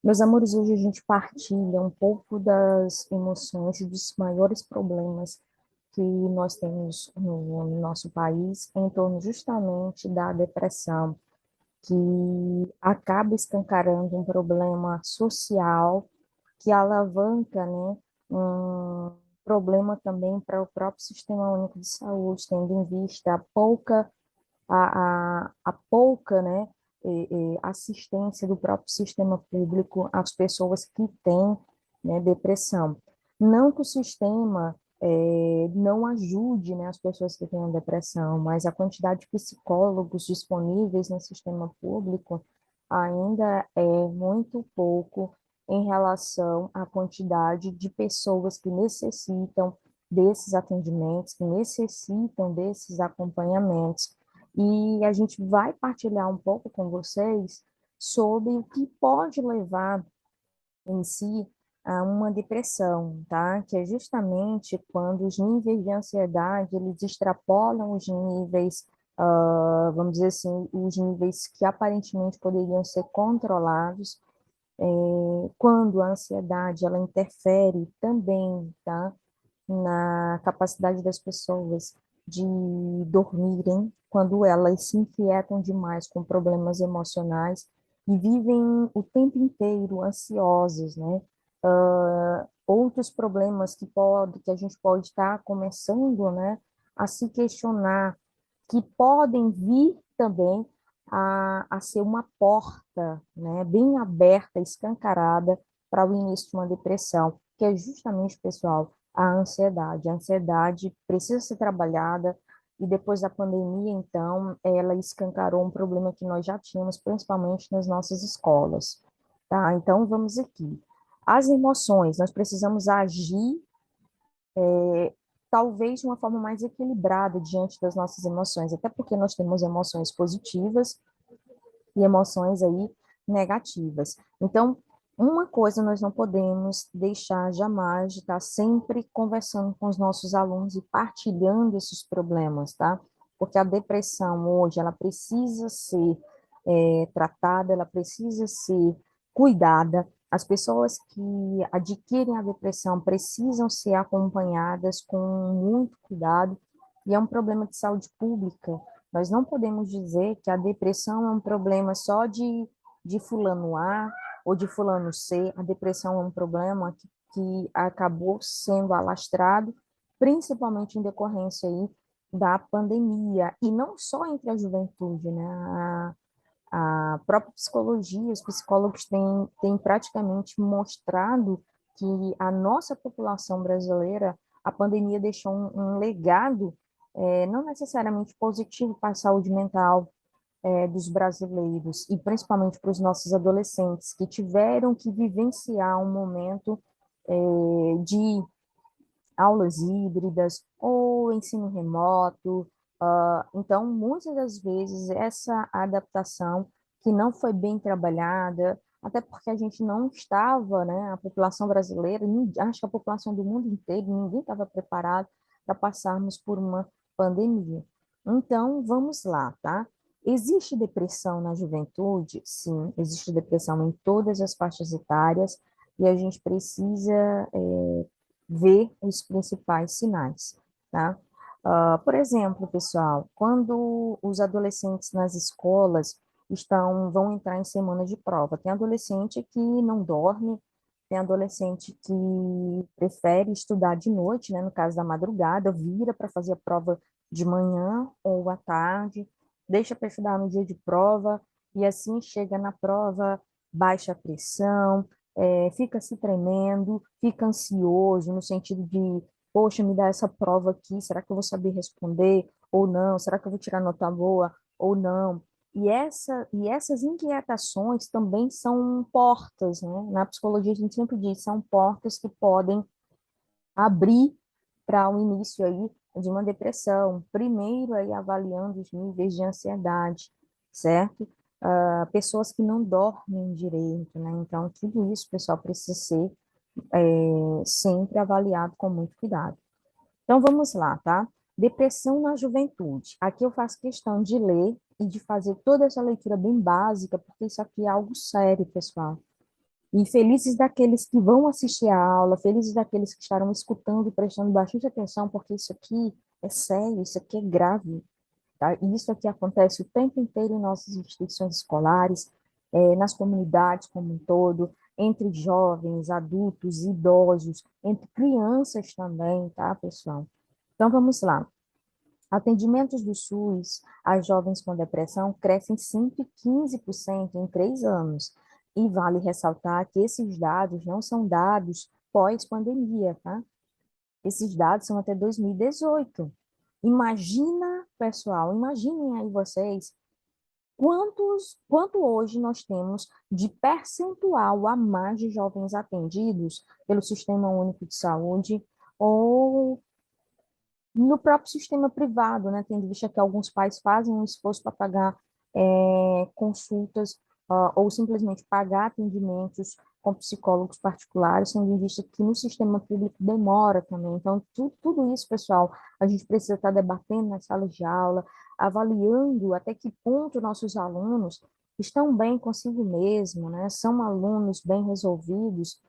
Meus amores, hoje a gente partilha um pouco das emoções e dos maiores problemas que nós temos no nosso país em torno justamente da depressão, que acaba escancarando um problema social que alavanca, né, um problema também para o próprio Sistema Único de Saúde, tendo em vista a pouca, né, assistência do próprio sistema público às pessoas que têm, né, depressão. Não que o sistema não ajude, né, as pessoas que têm depressão, mas a quantidade de psicólogos disponíveis no sistema público ainda é muito pouco em relação à quantidade de pessoas que necessitam desses atendimentos, que necessitam desses acompanhamentos. E a gente vai partilhar um pouco com vocês sobre o que pode levar em si a uma depressão, tá? Que é justamente quando os níveis de ansiedade, eles extrapolam os níveis, vamos dizer assim, os níveis que aparentemente poderiam ser controlados, quando a ansiedade, ela interfere também, tá? Na capacidade das pessoas de dormirem, quando elas se inquietam demais com problemas emocionais e vivem o tempo inteiro ansiosas, né? Outros problemas que a gente pode estar começando, né, a se questionar, que podem vir também a ser uma porta, né, bem aberta, escancarada para o início de uma depressão, que é justamente, pessoal, a ansiedade. A ansiedade precisa ser trabalhada e depois da pandemia, então, ela escancarou um problema que nós já tínhamos, principalmente nas nossas escolas, tá? Então, vamos aqui. As emoções, nós precisamos agir talvez de uma forma mais equilibrada diante das nossas emoções, até porque nós temos emoções positivas e emoções aí negativas. Então, uma coisa nós não podemos deixar jamais de estar sempre conversando com os nossos alunos e partilhando esses problemas, tá? Porque a depressão hoje, ela precisa ser tratada, ela precisa ser cuidada. As pessoas que adquirem a depressão precisam ser acompanhadas com muito cuidado, e é um problema de saúde pública. Nós não podemos dizer que a depressão é um problema só de fulano A ou de fulano C. A depressão é um problema que acabou sendo alastrado, principalmente em decorrência aí da pandemia, e não só entre a juventude, né? A própria psicologia, os psicólogos têm praticamente mostrado que a nossa população brasileira, a pandemia deixou um legado, não necessariamente positivo para a saúde mental, dos brasileiros, e principalmente para os nossos adolescentes, que tiveram que vivenciar um momento de aulas híbridas ou ensino remoto. Então, muitas das vezes, essa adaptação que não foi bem trabalhada, até porque a gente não estava, né, a população brasileira, acho que a população do mundo inteiro, ninguém estava preparado para passarmos por uma pandemia. Então, vamos lá, tá? Existe depressão na juventude? Sim, existe depressão em todas as faixas etárias, e a gente precisa ver os principais sinais, tá? Por exemplo, pessoal, quando os adolescentes nas escolas vão entrar em semana de prova, tem adolescente que não dorme, tem adolescente que prefere estudar de noite, né, no caso da madrugada, vira para fazer a prova de manhã ou à tarde, deixa para estudar no dia de prova, e assim chega na prova, baixa a pressão, fica se tremendo, fica ansioso, no sentido de, poxa, me dá essa prova aqui, será que eu vou saber responder ou não? Será que eu vou tirar nota boa ou não? E essas inquietações também são portas, né? Na psicologia a gente sempre diz, são portas que podem abrir para o início aí de uma depressão. Primeiro aí avaliando os níveis de ansiedade, certo? Pessoas que não dormem direito, né? Então, tudo isso, pessoal, precisa ser sempre avaliado com muito cuidado. Então, vamos lá, tá? Depressão na juventude. Aqui eu faço questão de ler e de fazer toda essa leitura bem básica, porque isso aqui é algo sério, pessoal. E felizes daqueles que vão assistir a aula, felizes daqueles que estarão escutando e prestando bastante atenção, porque isso aqui é sério, isso aqui é grave, tá? E isso aqui acontece o tempo inteiro em nossas instituições escolares, nas comunidades como um todo, entre jovens, adultos, idosos, entre crianças também, tá, pessoal? Então, vamos lá. Atendimentos do SUS a jovens com depressão crescem 115% em 3 anos. E vale ressaltar que esses dados não são dados pós-pandemia, tá? Esses dados são até 2018. Imagina, pessoal, imaginem aí vocês quanto hoje nós temos de percentual a mais de jovens atendidos pelo Sistema Único de Saúde ou no próprio sistema privado, né, tendo visto que alguns pais fazem um esforço para pagar consultas ou simplesmente pagar atendimentos com psicólogos particulares, tendo em vista que no sistema público demora também. Então, tudo isso, pessoal, a gente precisa estar debatendo nas salas de aula, avaliando até que ponto nossos alunos estão bem consigo mesmo, né? São alunos bem resolvidos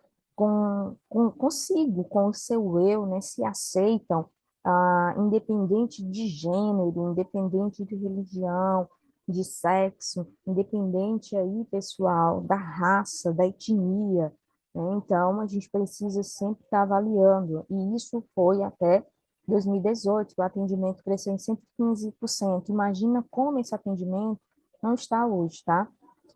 consigo, com o seu eu, né? Se aceitam, independente de gênero, independente de religião, de sexo, independente aí, pessoal, da raça, da etnia, né? Então, a gente precisa sempre estar avaliando, e isso foi até 2018, o atendimento cresceu em 115%. Imagina como esse atendimento não está hoje, tá?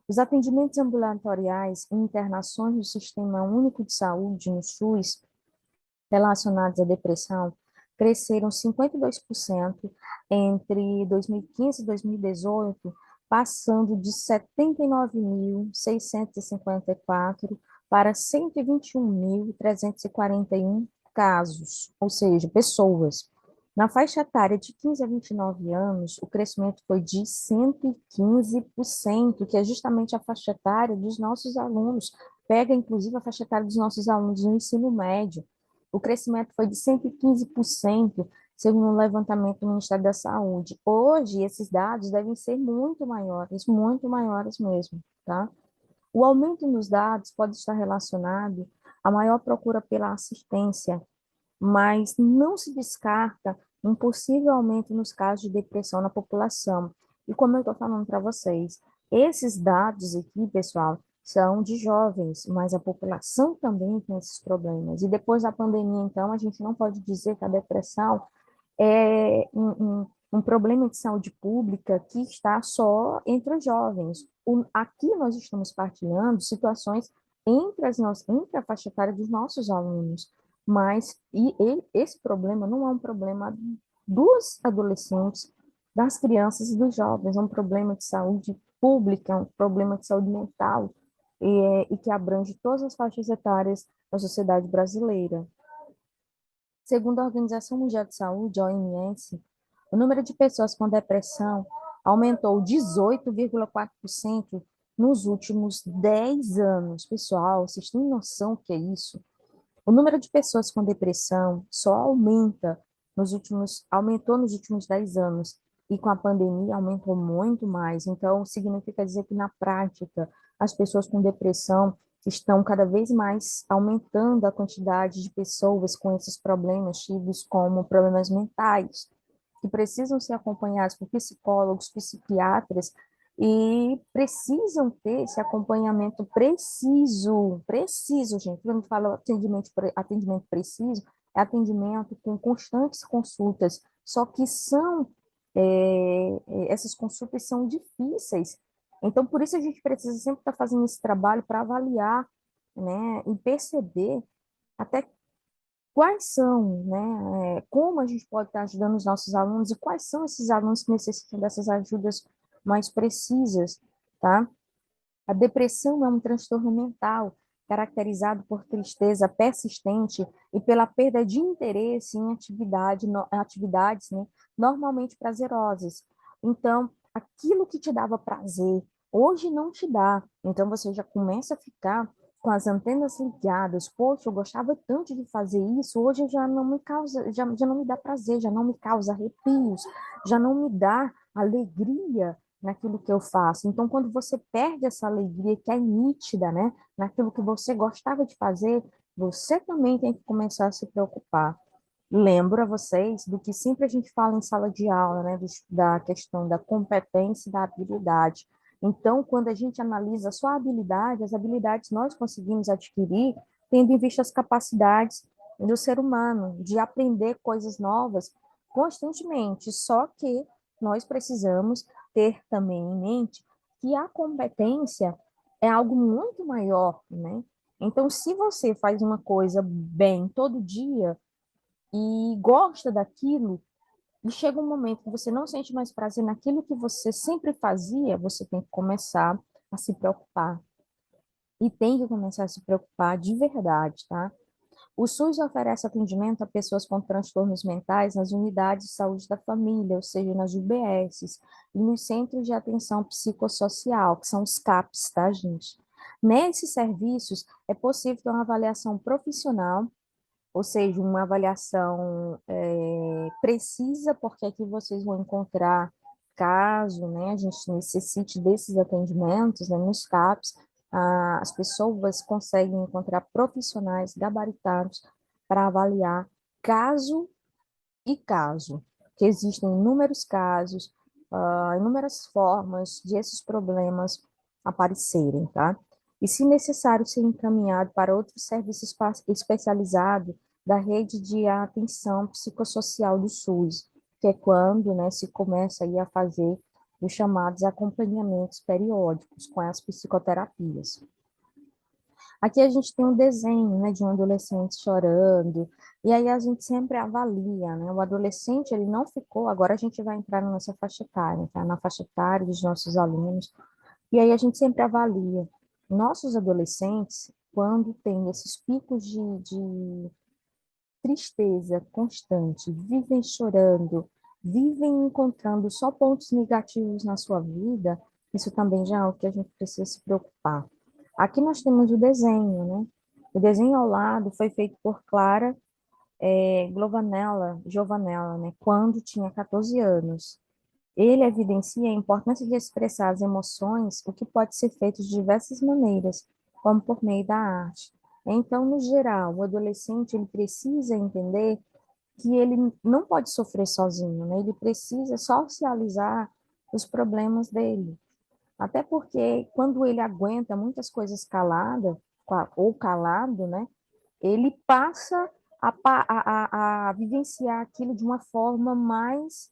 Os atendimentos ambulatoriais e internações no Sistema Único de Saúde, no SUS, relacionados à depressão cresceram 52% entre 2015 e 2018, passando de 79.654 para 121.341 casos, ou seja, pessoas. Na faixa etária de 15 a 29 anos, o crescimento foi de 115%, que é justamente a faixa etária dos nossos alunos, pega inclusive a faixa etária dos nossos alunos no ensino médio. O crescimento foi de 115%, segundo o levantamento do Ministério da Saúde. Hoje, esses dados devem ser muito maiores mesmo, tá? O aumento nos dados pode estar relacionado à maior procura pela assistência, mas não se descarta um possível aumento nos casos de depressão na população. E como eu estou falando para vocês, esses dados aqui, pessoal, são de jovens, mas a população também tem esses problemas. E depois da pandemia, então, a gente não pode dizer que a depressão é um problema de saúde pública que está só entre os jovens. Aqui nós estamos partilhando situações entre a faixa etária dos nossos alunos, mas esse problema não é um problema dos adolescentes, das crianças e dos jovens, é um problema de saúde pública, é um problema de saúde mental, e que abrange todas as faixas etárias da sociedade brasileira. Segundo a Organização Mundial de Saúde, a OMS, o número de pessoas com depressão aumentou 18,4% nos últimos 10 anos. Pessoal, vocês têm noção do que é isso? O número de pessoas com depressão só aumentou nos últimos 10 anos, e com a pandemia aumentou muito mais. Então, significa dizer que, na prática, as pessoas com depressão estão cada vez mais aumentando a quantidade de pessoas com esses problemas tidos como problemas mentais, que precisam ser acompanhados por psicólogos, psiquiatras, e precisam ter esse acompanhamento preciso, gente. Quando fala atendimento preciso, é atendimento com constantes consultas, só que essas consultas são difíceis. Então, por isso a gente precisa sempre estar fazendo esse trabalho para avaliar, né, e perceber até quais são, né, como a gente pode estar ajudando os nossos alunos e quais são esses alunos que necessitam dessas ajudas mais precisas, tá? A depressão é um transtorno mental caracterizado por tristeza persistente e pela perda de interesse em atividades, né, normalmente prazerosas. Então, aquilo que te dava prazer, hoje não te dá. Então, você já começa a ficar com as antenas ligadas. Poxa, eu gostava tanto de fazer isso, hoje já não me causa, já não me dá prazer, já não me causa arrepios, já não me dá alegria, naquilo que eu faço. Então, quando você perde essa alegria que é nítida, né, naquilo que você gostava de fazer, você também tem que começar a se preocupar. Lembro a vocês do que sempre a gente fala em sala de aula, né, da questão da competência e da habilidade. Então, quando a gente analisa só a habilidade, as habilidades nós conseguimos adquirir tendo em vista as capacidades do ser humano de aprender coisas novas constantemente. Só que nós precisamos ter também em mente que a competência é algo muito maior, né? Então, se você faz uma coisa bem todo dia, e gosta daquilo, e chega um momento que você não sente mais prazer naquilo que você sempre fazia, você tem que começar a se preocupar. E tem que começar a se preocupar de verdade, tá? O SUS oferece atendimento a pessoas com transtornos mentais nas unidades de saúde da família, ou seja, nas UBSs, e nos centros de atenção psicossocial, que são os CAPs, tá, gente? Nesses serviços, é possível ter uma avaliação profissional, ou seja, uma avaliação precisa, porque aqui vocês vão encontrar caso, né, a gente necessite desses atendimentos, né, nos CAPs, as pessoas conseguem encontrar profissionais gabaritados para avaliar caso e caso, que existem inúmeros casos, inúmeras formas de esses problemas aparecerem, tá? E, se necessário, ser encaminhado para outro serviço especializado da rede de atenção psicossocial do SUS, que é quando, né, se começa aí a fazer os chamados acompanhamentos periódicos com as psicoterapias. Aqui a gente tem um desenho, né, de um adolescente chorando, e aí a gente sempre avalia, né, o adolescente, ele não ficou, agora a gente vai entrar na nossa faixa etária, tá, na faixa etária dos nossos alunos, e aí a gente sempre avalia. Nossos adolescentes, quando tem esses picos de tristeza constante, vivem chorando, vivem encontrando só pontos negativos na sua vida, isso também já é algo que a gente precisa se preocupar. Aqui nós temos o desenho, né? O desenho ao lado foi feito por Clara Giovanella, né? Quando tinha 14 anos. Ele evidencia a importância de expressar as emoções, o que pode ser feito de diversas maneiras, como por meio da arte. Então, no geral, o adolescente ele precisa entender que ele não pode sofrer sozinho, né? Ele precisa socializar os problemas dele. Até porque quando ele aguenta muitas coisas calada ou calado, né? Ele passa a vivenciar aquilo de uma forma mais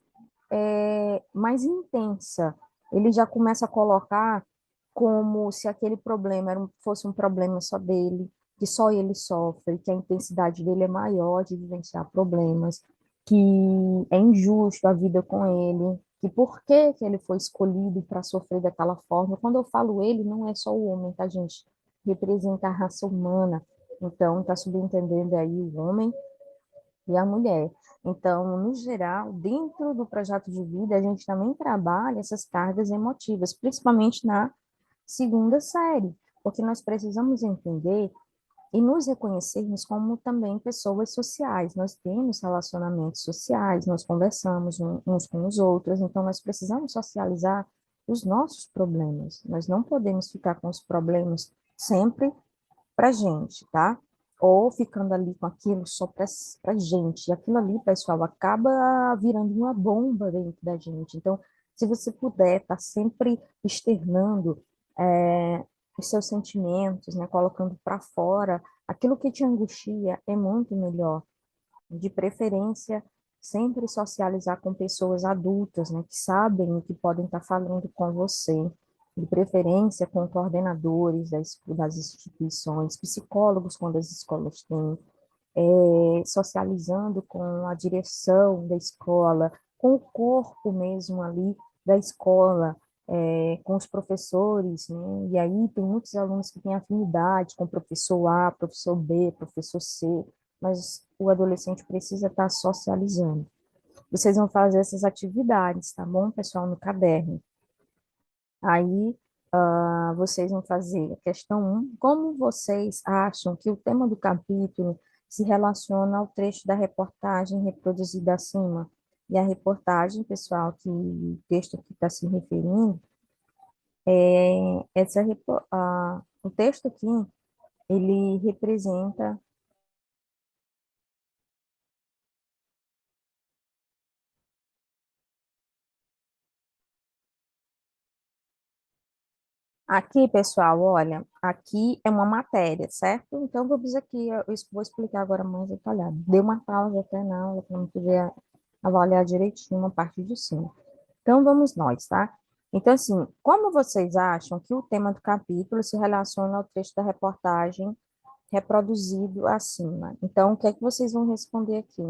intensa. Ele já começa a colocar como se aquele problema fosse um problema só dele, que só ele sofre, que a intensidade dele é maior de vivenciar problemas, que é injusto a vida com ele, que por que ele foi escolhido para sofrer daquela forma. Quando eu falo ele, não é só o homem, tá, gente? Representa a raça humana. Então, está subentendendo aí o homem e a mulher. Então, no geral, dentro do projeto de vida, a gente também trabalha essas cargas emotivas, principalmente na segunda série, porque nós precisamos entender e nos reconhecermos como também pessoas sociais. Nós temos relacionamentos sociais, nós conversamos uns com os outros, então nós precisamos socializar os nossos problemas. Nós não podemos ficar com os problemas sempre para gente, tá? Ou ficando ali com aquilo só para gente. E aquilo ali, pessoal, acaba virando uma bomba dentro da gente. Então, se você puder estar sempre externando os seus sentimentos, né, colocando para fora aquilo que te angustia, é muito melhor. De preferência, sempre socializar com pessoas adultas, né, que sabem o que podem estar falando com você, de preferência com coordenadores das instituições, psicólogos quando as escolas têm, socializando com a direção da escola, com o corpo mesmo ali da escola, com os professores, né? E aí tem muitos alunos que têm afinidade com o professor A, professor B, professor C, mas o adolescente precisa estar socializando. Vocês vão fazer essas atividades, tá bom, pessoal, no caderno. Aí, vocês vão fazer a questão 1. Como vocês acham que o tema do capítulo se relaciona ao trecho da reportagem reproduzida acima? E a reportagem, pessoal, que o texto que está se referindo, o texto aqui, ele representa. Aqui, pessoal, olha, aqui é uma matéria, certo? Então, vamos aqui, eu vou explicar agora mais detalhado. Dei uma pausa até na aula para não poder avaliar direitinho uma parte de cima. Então, vamos nós, tá? Então, assim, como vocês acham que o tema do capítulo se relaciona ao trecho da reportagem reproduzido acima? Então, o que é que vocês vão responder aqui?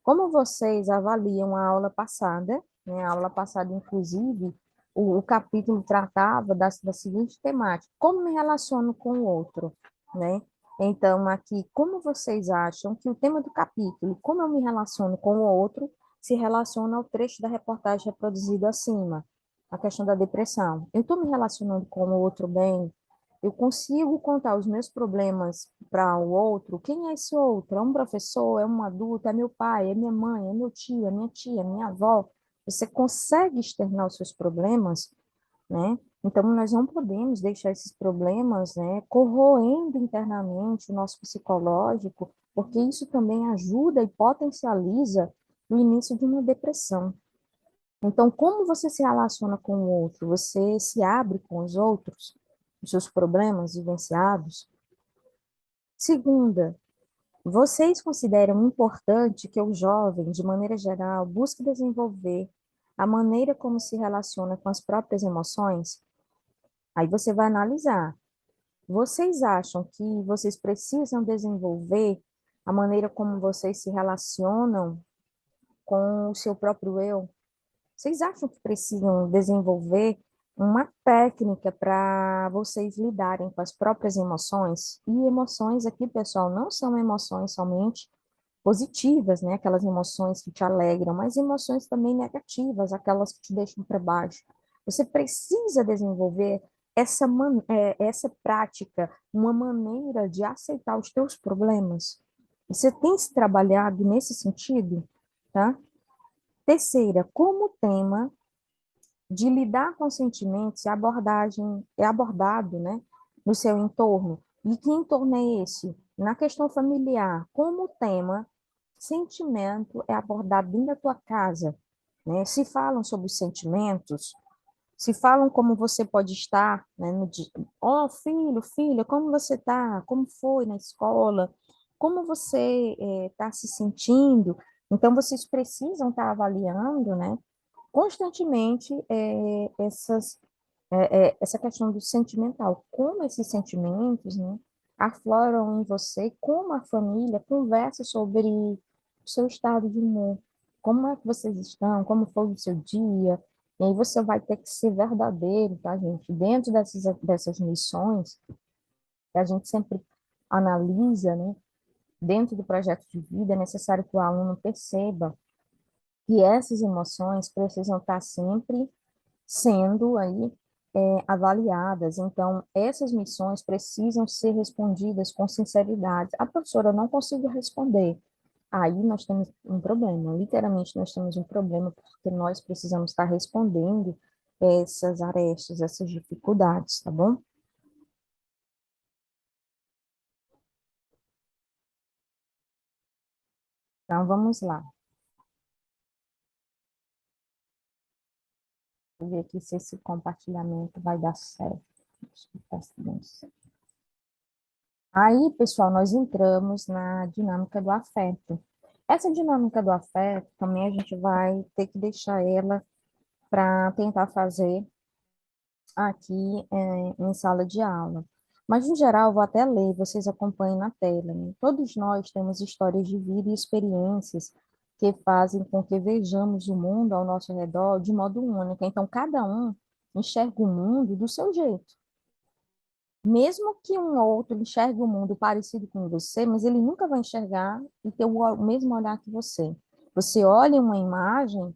Como vocês avaliam a aula passada, né? A aula passada, inclusive, o capítulo tratava da seguinte temática: como me relaciono com o outro, né? Então, aqui, como vocês acham que o tema do capítulo, como eu me relaciono com o outro, se relaciona ao trecho da reportagem reproduzido acima, a questão da depressão? Eu estou me relacionando com o outro bem? Eu consigo contar os meus problemas para o outro? Quem é esse outro? É um professor? É um adulto? É meu pai? É minha mãe? É meu tio? É minha tia? É minha avó? Você consegue externar os seus problemas, né? Então, nós não podemos deixar esses problemas, né, corroendo internamente o nosso psicológico, porque isso também ajuda e potencializa o início de uma depressão. Então, como você se relaciona com o outro? Você se abre com os outros, os seus problemas vivenciados? Segunda, vocês consideram importante que o jovem, de maneira geral, busque desenvolver a maneira como se relaciona com as próprias emoções? Aí você vai analisar. Vocês acham que vocês precisam desenvolver a maneira como vocês se relacionam com o seu próprio eu? Vocês acham que precisam desenvolver uma técnica para vocês lidarem com as próprias emoções? E emoções aqui, pessoal, não são emoções somente positivas, né? Aquelas emoções que te alegram, mas emoções também negativas, aquelas que te deixam para baixo. Você precisa desenvolver essa prática, uma maneira de aceitar os teus problemas. Você tem se trabalhado nesse sentido, tá? Terceira, como o tema de lidar com sentimentos é abordado, né, no seu entorno. E que entorno é esse? Na questão familiar, como o tema sentimento é abordado dentro da tua casa, né? Se falam sobre os sentimentos, se falam como você pode estar, né, no dia, ó, filho, filha, como você está? Como foi na escola? Como você está se sentindo? Então, vocês precisam estar avaliando, né, constantemente essa questão do sentimental, como esses sentimentos, né, afloram em você, como a família conversa sobre o seu estado de humor, como é que vocês estão, como foi o seu dia, e aí você vai ter que ser verdadeiro, tá, gente? Dentro dessas missões, que a gente sempre analisa, né, dentro do projeto de vida, é necessário que o aluno perceba que essas emoções precisam estar sempre sendo aí avaliadas. Então, essas missões precisam ser respondidas com sinceridade. A professora não consigo responder. Aí nós temos um problema. Literalmente, nós temos um problema porque nós precisamos estar respondendo essas arestas, essas dificuldades, tá bom? Então, vamos lá. Vou ver aqui se esse compartilhamento vai dar certo. Acho que tá dando certo. Aí, pessoal, nós entramos na dinâmica do afeto. Essa dinâmica do afeto também a gente vai ter que deixar ela para tentar fazer aqui em sala de aula. Mas, no geral, eu vou até ler, vocês acompanhem na tela, né? Todos nós temos histórias de vida e experiências que fazem com que vejamos o mundo ao nosso redor de modo único. Então, cada um enxerga o mundo do seu jeito. Mesmo que um outro enxergue o mundo parecido com você, mas ele nunca vai enxergar e ter o mesmo olhar que você. Você olha uma imagem,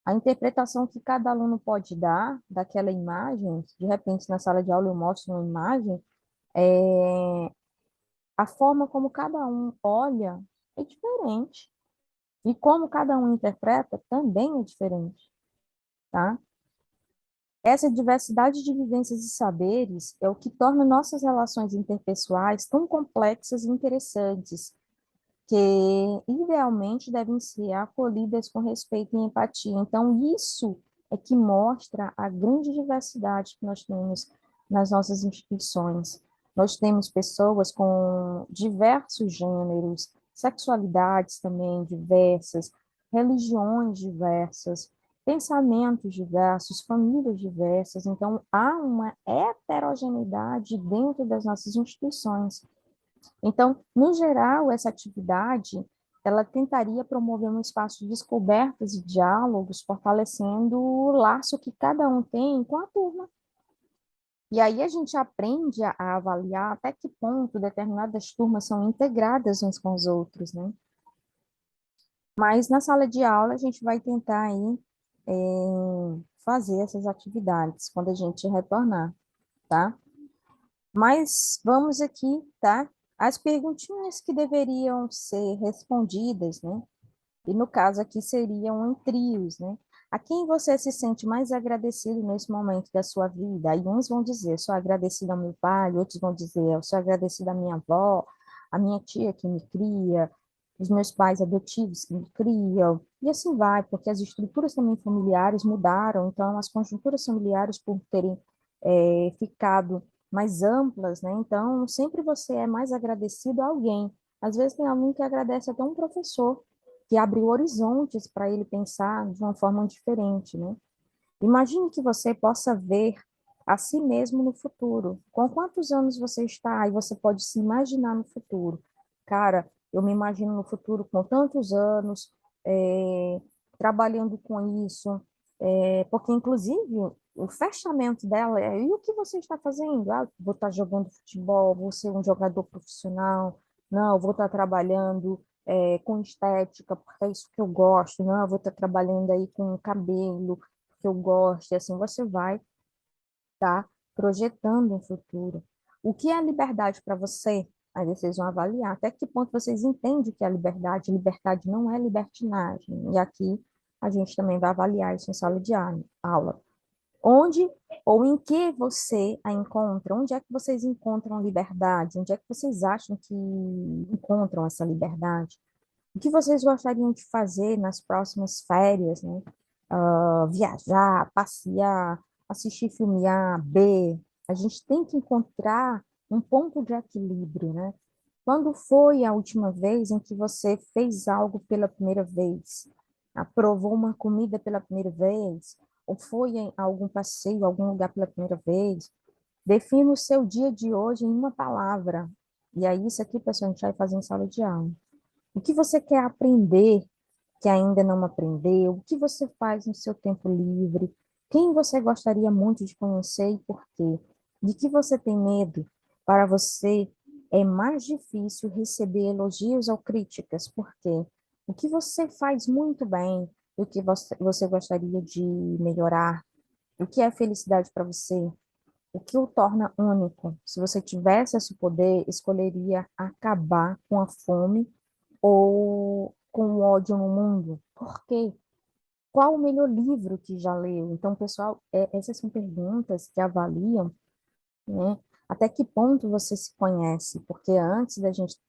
a interpretação que cada aluno pode dar daquela imagem, de repente na sala de aula eu mostro uma imagem, a forma como cada um olha é diferente. E como cada um interpreta também é diferente, tá? Essa diversidade de vivências e saberes é o que torna nossas relações interpessoais tão complexas e interessantes, que idealmente devem ser acolhidas com respeito e empatia. Então, isso é que mostra a grande diversidade que nós temos nas nossas instituições. Nós temos pessoas com diversos gêneros, sexualidades também diversas, religiões diversas, pensamentos diversos, famílias diversas. Então, há uma heterogeneidade dentro das nossas instituições. Então, no geral, essa atividade, ela tentaria promover um espaço de descobertas e diálogos, fortalecendo o laço que cada um tem com a turma. E aí a gente aprende a avaliar até que ponto determinadas turmas são integradas uns com os outros, né? Mas na sala de aula a gente vai tentar aí fazer essas atividades quando a gente retornar, tá? Mas vamos aqui, tá? As perguntinhas que deveriam ser respondidas, né? E no caso aqui seriam em trios, né? A quem você se sente mais agradecido nesse momento da sua vida? Aí uns vão dizer, sou agradecido ao meu pai, outros vão dizer, eu sou agradecido à minha avó, à minha tia que me cria, os meus pais adotivos que me criam, e assim vai, porque as estruturas também familiares mudaram, então as conjunturas familiares, por terem ficado mais amplas, né? Então, sempre você é mais agradecido a alguém. Às vezes tem alguém que agradece até um professor, que abriu horizontes para ele pensar de uma forma diferente, né? Imagine que você possa ver a si mesmo no futuro. Com quantos anos você está? E você pode se imaginar no futuro. Cara, eu me imagino no futuro com tantos anos, trabalhando com isso, porque, inclusive, o fechamento dela é, e o que você está fazendo? Ah, vou estar jogando futebol, vou ser um jogador profissional, não, vou estar trabalhando com estética, porque é isso que eu gosto, não, eu vou estar trabalhando aí com cabelo, que eu gosto, e assim você vai estar projetando um futuro. O que é liberdade para você? Aí vocês vão avaliar até que ponto vocês entendem o que é liberdade. Liberdade não é libertinagem. E aqui a gente também vai avaliar isso em sala de aula. Onde ou em que você a encontra? Onde é que vocês encontram liberdade? Onde é que vocês acham que encontram essa liberdade? O que vocês gostariam de fazer nas próximas férias, né? Viajar, passear, assistir filme A, B. A gente tem que encontrar um ponto de equilíbrio, né? Quando foi a última vez em que você fez algo pela primeira vez? Aprovou uma comida pela primeira vez? Ou foi em algum passeio, algum lugar pela primeira vez? Defina o seu dia de hoje em uma palavra. E aí, isso aqui, pessoal, a gente vai fazer em sala de aula. O que você quer aprender que ainda não aprendeu? O que você faz no seu tempo livre? Quem você gostaria muito de conhecer e por quê? De que você tem medo? Para você é mais difícil receber elogios ou críticas, por quê? O que você faz muito bem? O que você gostaria de melhorar? O que é felicidade para você? O que o torna único? Se você tivesse esse poder, escolheria acabar com a fome ou com o ódio no mundo? Por quê? Qual o melhor livro que já leu? Então, pessoal, essas são perguntas que avaliam, né, até que ponto você se conhece, porque antes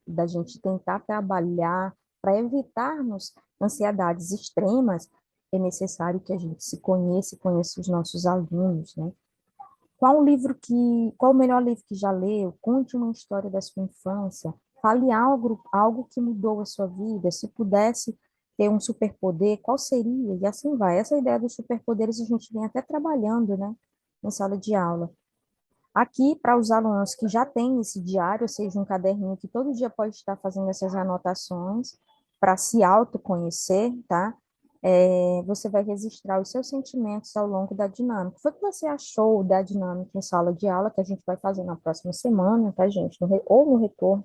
da gente tentar trabalhar para evitarmos ansiedades extremas, é necessário que a gente se conheça e conheça os nossos alunos, né? Qual o melhor livro que já leu? Conte uma história da sua infância. Fale algo que mudou a sua vida. Se pudesse ter um superpoder, qual seria? E assim vai. Essa ideia dos superpoderes a gente vem até trabalhando, né, em sala de aula. Aqui, para os alunos que já têm esse diário, ou seja, um caderninho que todo dia pode estar fazendo essas anotações para se autoconhecer, tá? Você vai registrar os seus sentimentos ao longo da dinâmica. O que você achou da dinâmica em sala de aula, que a gente vai fazer na próxima semana, tá, gente? Ou no retorno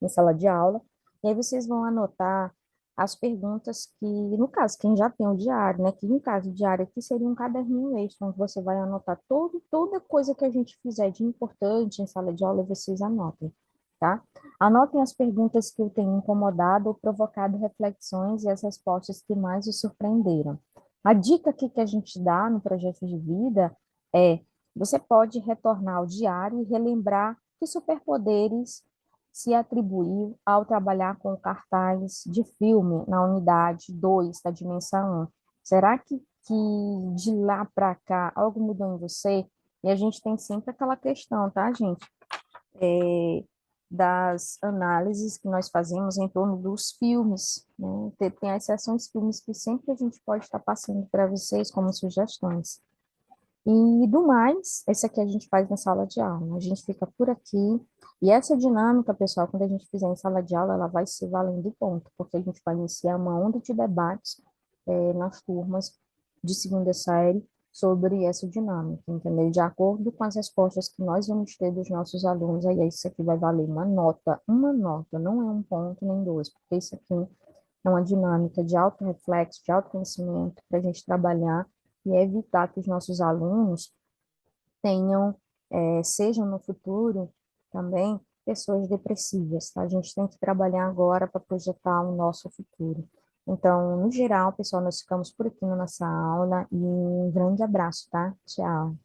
em sala de aula. E aí vocês vão anotar as perguntas que, no caso, quem já tem o diário, né? Que no caso, o diário aqui seria um caderninho extra, onde você vai anotar toda coisa que a gente fizer de importante em sala de aula, vocês anotem. tá? Anotem as perguntas que o têm incomodado ou provocado reflexões e as respostas que mais o surpreenderam. A dica aqui que a gente dá no projeto de vida é: você pode retornar ao diário e relembrar que superpoderes se atribuiu ao trabalhar com cartaz de filme na unidade 2 da dimensão 1. Será que de lá para cá algo mudou em você? E a gente tem sempre aquela questão, tá, gente? Das análises que nós fazemos em torno dos filmes, né? Tem as sessões filmes que sempre a gente pode estar passando para vocês como sugestões. E do mais, esse aqui a gente faz na sala de aula. A gente fica por aqui. E essa dinâmica, pessoal, quando a gente fizer em sala de aula, ela vai ser valendo ponto, porque a gente vai iniciar uma onda de debates nas turmas de segunda série sobre essa dinâmica, entendeu? De acordo com as respostas que nós vamos ter dos nossos alunos, aí isso aqui vai valer uma nota, não é um ponto nem dois, porque isso aqui é uma dinâmica de autorreflexo, de autoconhecimento, para a gente trabalhar e evitar que os nossos alunos tenham, sejam no futuro também pessoas depressivas, tá? A gente tem que trabalhar agora para projetar o nosso futuro. Então, no geral, pessoal, nós ficamos por aqui na nossa aula e um grande abraço, tá? Tchau.